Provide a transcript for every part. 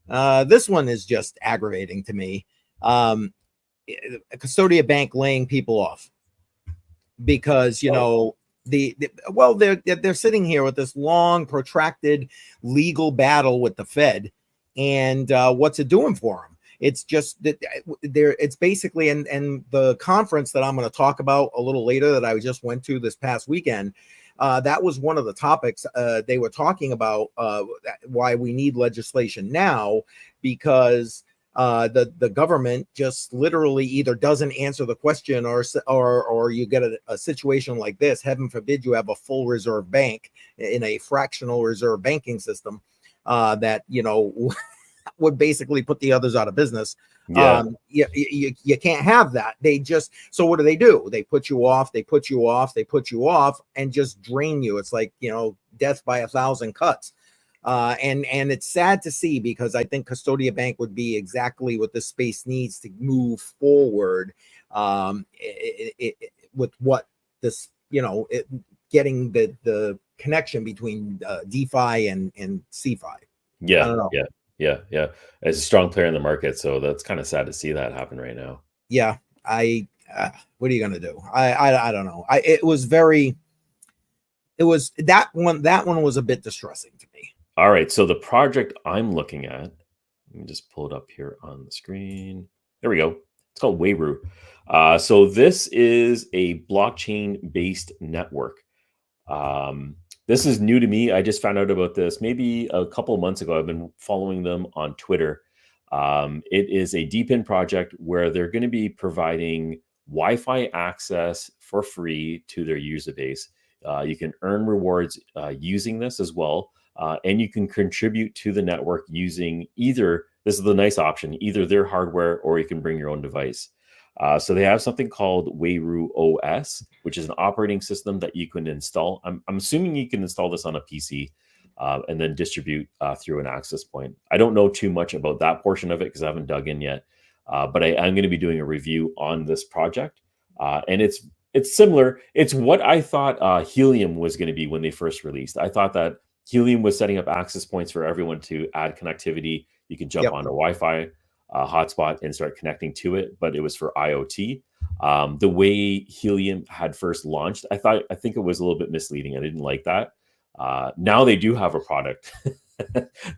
This one is just aggravating to me. Custodia Bank laying people off because well, they're sitting here with this long, protracted legal battle with the Fed, and what's it doing for them? It's just that it's basically, and the conference that I'm going to talk about a little later that I just went to this past weekend, that was one of the topics they were talking about, why we need legislation now, because the government just literally either doesn't answer the question, or you get a situation like this. Heaven forbid you have a full reserve bank in a fractional reserve banking system that would basically put the others out of business. You can't have that. So what do? They put you off, and just drain you. It's like, death by 1,000 cuts. And it's sad to see, because I think Custodia Bank would be exactly what this space needs to move forward, with what this, getting the connection between DeFi and CeFi. Yeah, I don't know. Yeah. As a strong player in the market, so that's kind of sad to see that happen right now. Yeah, what are you gonna do? I don't know. It was that one was a bit distressing to me. All right, so the project I'm looking at, let me just pull it up here on the screen. There we go. It's called Wayru. So this is a blockchain-based network. This is new to me. I just found out about this maybe a couple of months ago. I've been following them on Twitter. It is a DePIN project where they're going to be providing Wi-Fi access for free to their user base. You can earn rewards using this as well. And you can contribute to the network using either, this is the nice option, either their hardware, or you can bring your own device. So they have something called Wayru OS, which is an operating system that you can install. I'm assuming you can install this on a PC and then distribute through an access point. I don't know too much about that portion of it because I haven't dug in yet. But I'm going to be doing a review on this project. And it's similar. It's what I thought Helium was going to be when they first released. I thought that Helium was setting up access points for everyone to add connectivity. You can jump on a Wi-Fi hotspot and start connecting to it, but it was for IoT. The way Helium had first launched, I think it was a little bit misleading. I didn't like that. Now they do have a product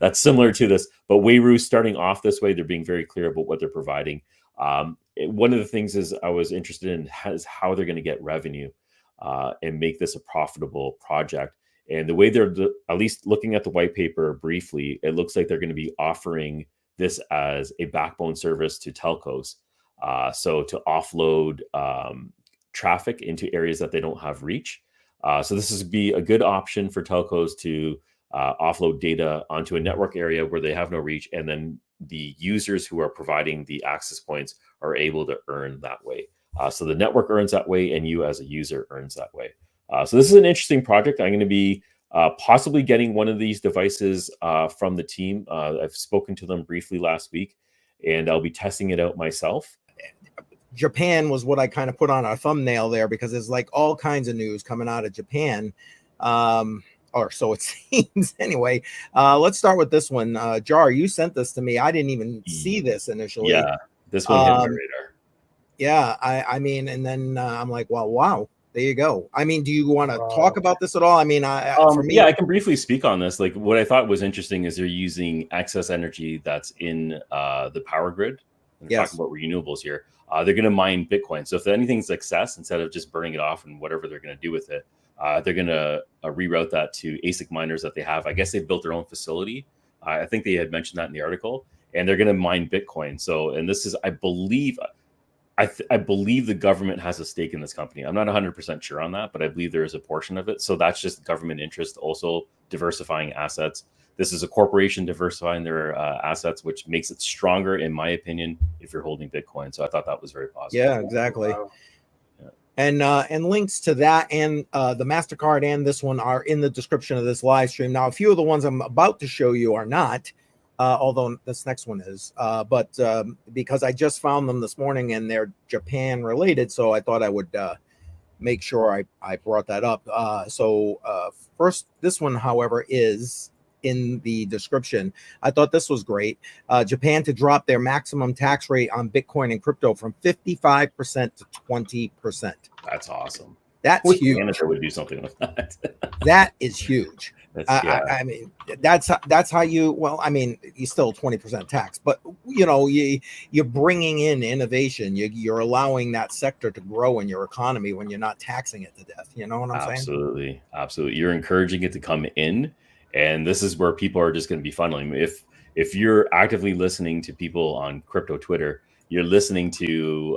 that's similar to this, but Wayru starting off this way, they're being very clear about what they're providing. One of the things is I was interested in is how they're going to get revenue and make this a profitable project. And the way they're at least looking at the white paper briefly, it looks like they're going to be offering this as a backbone service to telcos. So to offload traffic into areas that they don't have reach. So this is be a good option for telcos to offload data onto a network area where they have no reach. And then the users who are providing the access points are able to earn that way. So the network earns that way, and you as a user earns that way. So this is an interesting project. I'm going to be possibly getting one of these devices from the team. I've spoken to them briefly last week, and I'll be testing it out myself. Japan was what I kind of put on our thumbnail there, because there's like all kinds of news coming out of Japan. Or so it seems. Anyway, let's start with this one. Jar, you sent this to me. I didn't even see this initially. Yeah, this one hit my radar. Yeah, I mean, and then I'm like, well, wow. There you go. I mean, do you want to talk about this at all? I mean, for me, yeah, I can briefly speak on this. Like, what I thought was interesting is they're using excess energy that's in the power grid. And yes. Talking about renewables here. They're going to mine Bitcoin. So if anything's excess, instead of just burning it off and whatever they're going to do with it, they're going to reroute that to ASIC miners that they have. I guess they've built their own facility. I think they had mentioned that in the article. And they're going to mine Bitcoin. So, and this is, I believe the government has a stake in this company. I'm not 100% sure on that, but I believe there is a portion of it. So that's just government interest, also diversifying assets. This is a corporation diversifying their assets, which makes it stronger, in my opinion, if you're holding Bitcoin. So I thought that was very positive. Yeah, exactly. Yeah. And links to that and the MasterCard and this one are in the description of this live stream. Now, a few of the ones I'm about to show you are not. Although this next one is, but because I just found them this morning and they're Japan related, so I thought I would make sure I brought that up. So first, this one, however, is in the description. I thought this was great. Japan to drop their maximum tax rate on Bitcoin and crypto from 55% to 20%. That's awesome. That's huge. Canada would do something like that. That is huge. Yeah. I mean, that's how you. Well, I mean, you still 20% tax, but you know, you're bringing in innovation. You're allowing that sector to grow in your economy when you're not taxing it to death. You know what I'm saying? Absolutely, absolutely. You're encouraging it to come in, and this is where people are just going to be funneling. If you're actively listening to people on crypto Twitter, you're listening to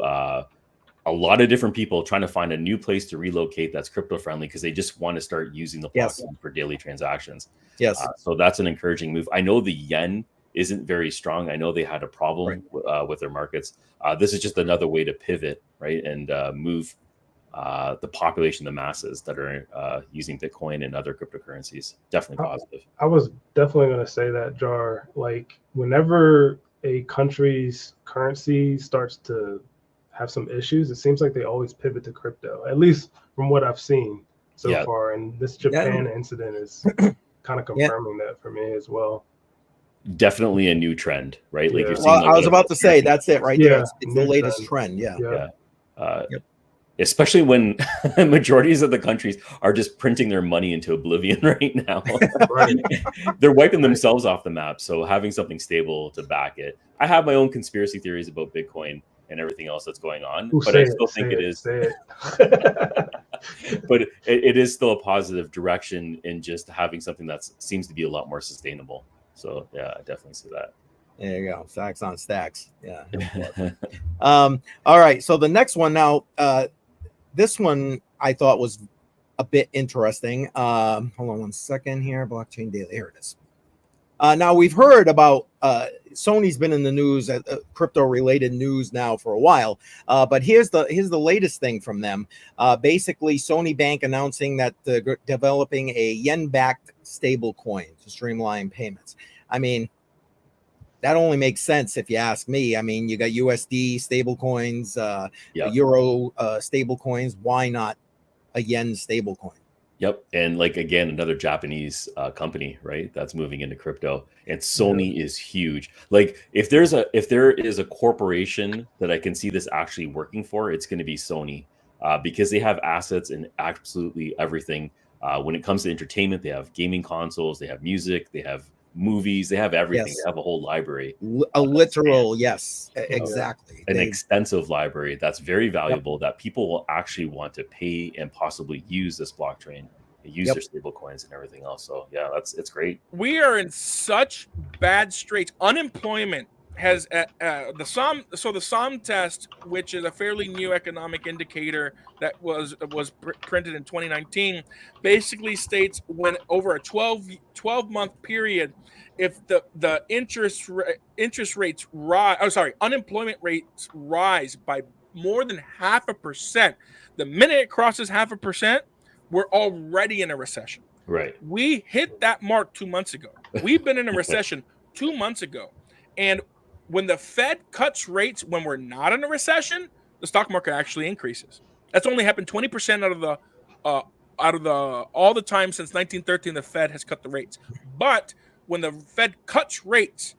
a lot of different people trying to find a new place to relocate that's crypto friendly because they just want to start using the platform for daily transactions. Yes. So that's an encouraging move. I know the yen isn't very strong. I know they had a problem with their markets. This is just another way to pivot, right, and move the population, the masses that are using Bitcoin and other cryptocurrencies. Definitely positive. I was definitely going to say that, Jar. Like, whenever a country's currency starts to have some issues, it seems like they always pivot to crypto, at least from what I've seen so far. And this Japan incident is kind of confirming that for me as well. Definitely a new trend, right? Like, you're seeing, I was about to say, that's it right there. It's the latest trend. Especially when majorities of the countries are just printing their money into oblivion right now. They're wiping themselves off the map. So having something stable to back it. I have my own conspiracy theories about Bitcoin and everything else that's going on, but I still think it is. But it is still a positive direction in just having something that seems to be a lot more sustainable. So yeah, I definitely see that. There you go. Stacks on stacks. Yeah. All right. So the next one now, this one I thought was a bit interesting. Hold on one second here. Blockchain Daily. Here it is. Now we've heard about Sony's been in the news, crypto related news now for a while. But here's the latest thing from them. Basically, Sony Bank announcing that they're developing a yen-backed stable coin to streamline payments. I mean, that only makes sense if you ask me. I mean, you got USD stable coins, Euro stable coins. Why not a yen stable coin? Yep. And like, again, another Japanese company, right, that's moving into crypto. And Sony is huge. Like, if there is a corporation that I can see this actually working for, it's going to be Sony, because they have assets in absolutely everything. When it comes to entertainment, they have gaming consoles, they have music, they have movies, they have everything. They have a whole library, a literal exactly, an extensive library that's very valuable, that people will actually want to pay and possibly use this blockchain, use their stable coins and everything else. So yeah, it's great. We are in such bad straits. Unemployment has the SOM test, which is a fairly new economic indicator that was printed in 2019, basically states when over a 12-month period, if the unemployment rates rise by more than 0.5%, the minute it crosses 0.5%, we're already in a recession. Right. We hit that mark 2 months ago. We've been in a recession 2 months ago. And when the Fed cuts rates when we're not in a recession, the stock market actually increases. That's only happened 20% out of all the time since 1913 the Fed has cut the rates. But when the Fed cuts rates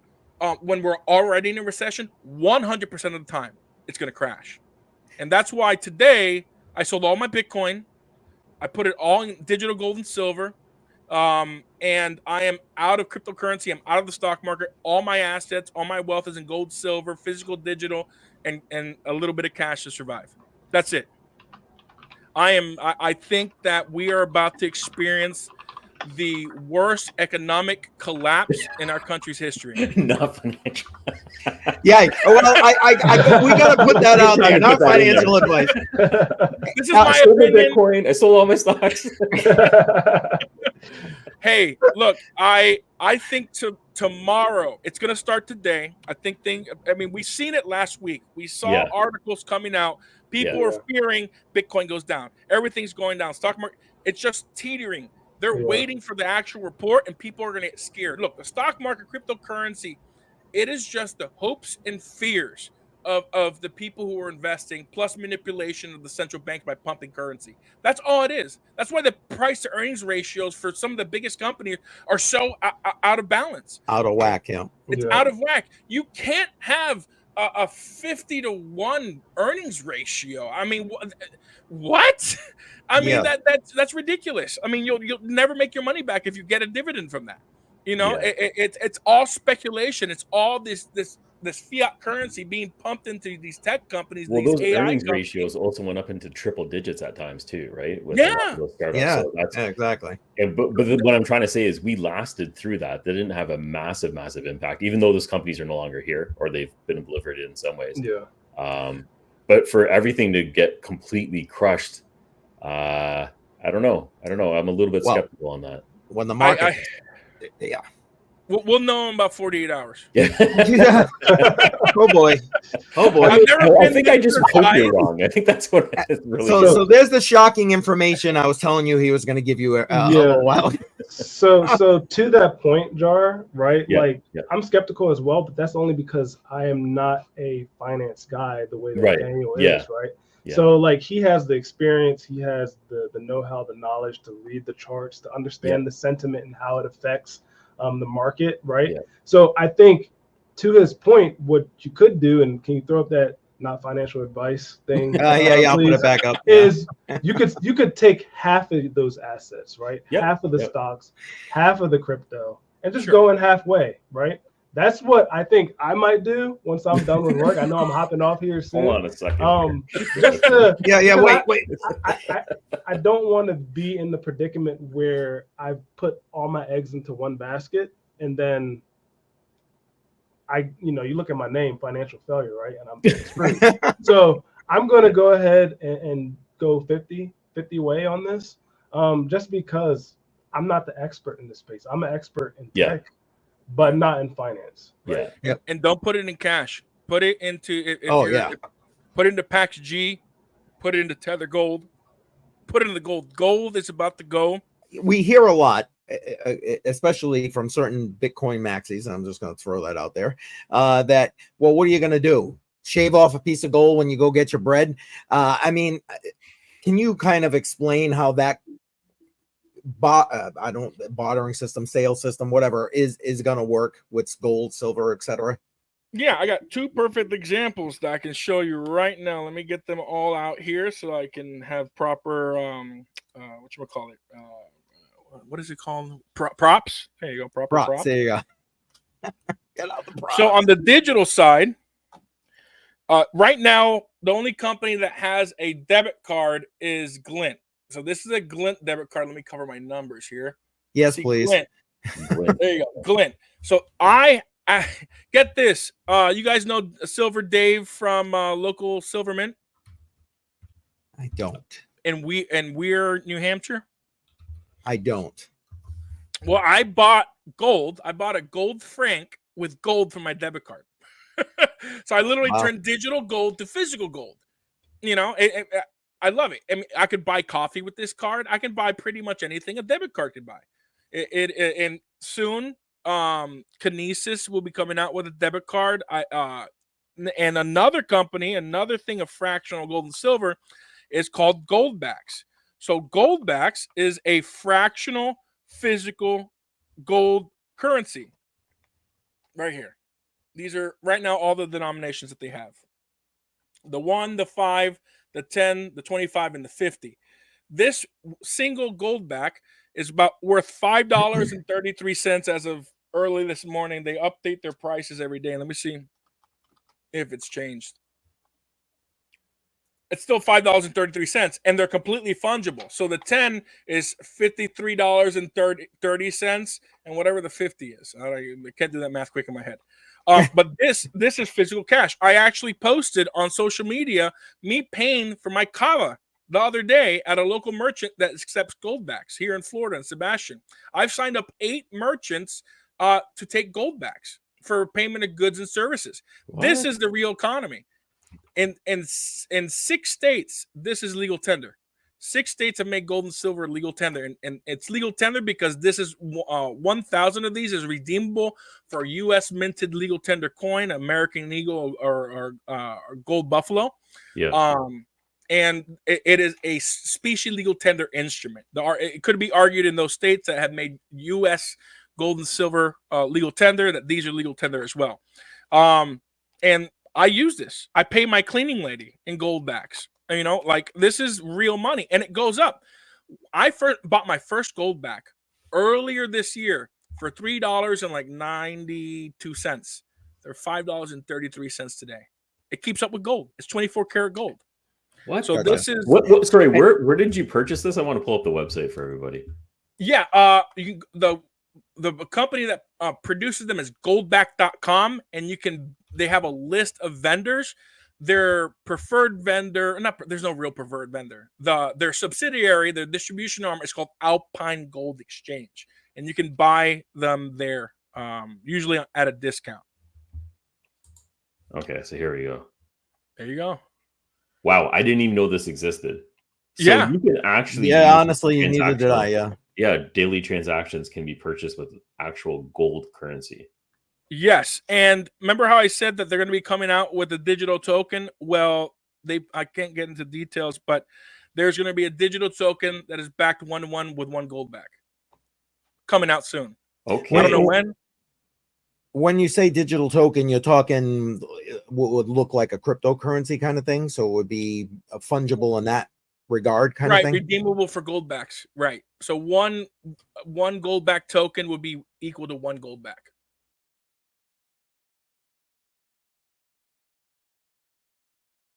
when we're already in a recession, 100% of the time it's going to crash. And that's why today I sold all my Bitcoin. I put it all in digital gold and silver. And I am out of cryptocurrency. I'm out of the stock market. All my assets, all my wealth is in gold, silver, physical, digital, and a little bit of cash to survive. That's it. I think that we are about to experience the worst economic collapse in our country's history. Not financial. Yeah. Well, we got to put that out there. Not financial advice. This is my opinion. Bitcoin. I sold all my stocks. Hey, look, I think tomorrow, it's going to start today. I mean, we've seen it last week. We saw articles coming out. People are fearing Bitcoin goes down. Everything's going down. Stock market, it's just teetering. They're waiting for the actual report, and people are going to get scared. Look, the stock market, cryptocurrency, it is just the hopes and fears of the people who are investing, plus manipulation of the central bank by pumping currency. That's all it is. That's why the price to earnings ratios for some of the biggest companies are so out of balance. Out of whack, yeah. It's out of whack. You can't have a 50-to-1 earnings ratio. I mean, what? I mean, that's ridiculous. I mean, you'll never make your money back if you get a dividend from that. You know, it's all speculation. It's all this fiat currency being pumped into these tech companies. Well, these those AI earnings companies. ratios also went up into triple digits at times too, right? With Yeah. those startups. Yeah, So that's, exactly. and, but what I'm trying to say is we lasted through that. They didn't have a massive impact, even though those companies are no longer here or they've been obliterated in some ways. Yeah. But for everything to get completely crushed, I don't know. I'm a little bit skeptical on that. When the market, yeah. We'll know in about 48 hours. Yeah. Oh boy. I think I just hope you're wrong. I think that's what it is really. So there's the shocking information I was telling you he was going to give you a little while. So to that point, Jar, right? Yeah. I'm skeptical as well, but that's only because I am not a finance guy the way that Daniel is, right? Yeah. So like he has the experience, he has the know-how, the knowledge to read the charts, to understand the sentiment and how it affects the market, right? Yeah. So I think to his point, what you could do, and can you throw up that not financial advice thing? I'll put it back up. Is you could take half of those assets, right? Half of the stocks, half of the crypto, and just go in halfway, right? That's what I think I might do once I'm done with work. I know I'm hopping off here soon. Hold on a second. Just to, wait. I don't want to be in the predicament where I put all my eggs into one basket and then you look at my name, financial failure, right? And I'm screwed. So I'm going to go ahead and go 50 way on this, just because I'm not the expert in this space. I'm an expert in tech, but not in finance. Right? Yeah. And don't put it in cash. Put it into put it into Pax G, put it into Tether Gold, put it in the gold. Gold is about to go. We hear a lot, especially from certain Bitcoin maxis, and I'm just going to throw that out there, that, well, what are you going to do? Shave off a piece of gold when you go get your bread? I mean, can you kind of explain how that bartering system, sales system, whatever, is going to work with gold, silver, etc.? Yeah, I got two perfect examples that I can show you right now. Let me get them all out here so I can have proper whatchamacallit, what is it called? Props. There you go, props. There you go. Get out the props. So on the digital side, right now the only company that has a debit card is Glint. So this is a Glint debit card. Let me cover my numbers here. Yes, please. Glint. There you go, Glint. So I get this. You guys know Silver Dave from local Silver Mint? I don't. And we're New Hampshire? I don't. Well, I bought gold. I bought a gold franc with gold from my debit card. So I literally turned digital gold to physical gold. You know, I love it. I mean, I could buy coffee with this card. I can buy pretty much anything a debit card could buy. And soon, Kinesis will be coming out with a debit card. And another company, another thing of fractional gold and silver, is called Goldbacks. So Goldbacks is a fractional physical gold currency. Right here. These are right now all the denominations that they have. The 1, the 5, the 10, the 25, and the 50. This single Goldback is about worth $5.33 as of early this morning. They update their prices every day. Let me see if it's changed. It's still $5.33, and they're completely fungible. So the 10 is $53.30, and whatever the 50 is. I can't do that math quick in my head. But this is physical cash. I actually posted on social media me paying for my kava the other day at a local merchant that accepts Goldbacks here in Florida in Sebastian. I've signed up 8 merchants to take Goldbacks for payment of goods and services. What? This is the real economy. In 6 states, this is legal tender. 6 states have made gold and silver legal tender, and it's legal tender because this is 1,000 of these is redeemable for U.S. minted legal tender coin, American Eagle, or Gold Buffalo. Yeah. And it is a specie legal tender instrument. It could be argued in those states that have made U.S. gold and silver legal tender that these are legal tender as well. And I use this. I pay my cleaning lady in gold backs. You know, like this is real money, and it goes up. I bought my first gold back earlier this year for $3.92. They're $5.33 today. It keeps up with gold. It's 24 karat gold. What? So this is what? Sorry, where did you purchase this? I want to pull up the website for everybody. Yeah, the company that produces them is goldback.com, and they have a list of vendors. Their preferred vendor, there's no real preferred vendor. Their subsidiary, their distribution arm is called Alpine Gold Exchange, and you can buy them there, usually at a discount. Okay, so here we go. There you go. Wow, I didn't even know this existed. So Yeah. you can actually. Yeah, honestly, neither did I. Yeah. Yeah, daily transactions can be purchased with actual gold currency. Yes, and remember how I said that they're going to be coming out with a digital token? Well, I can't get into details, but there's going to be a digital token that is backed 1-to-1 with one gold back coming out soon. Okay. I don't know when. When you say digital token, you're talking what would look like a cryptocurrency kind of thing. So it would be fungible in that regard kind of thing. Right, redeemable for gold backs. Right. So one gold back token would be equal to one gold back.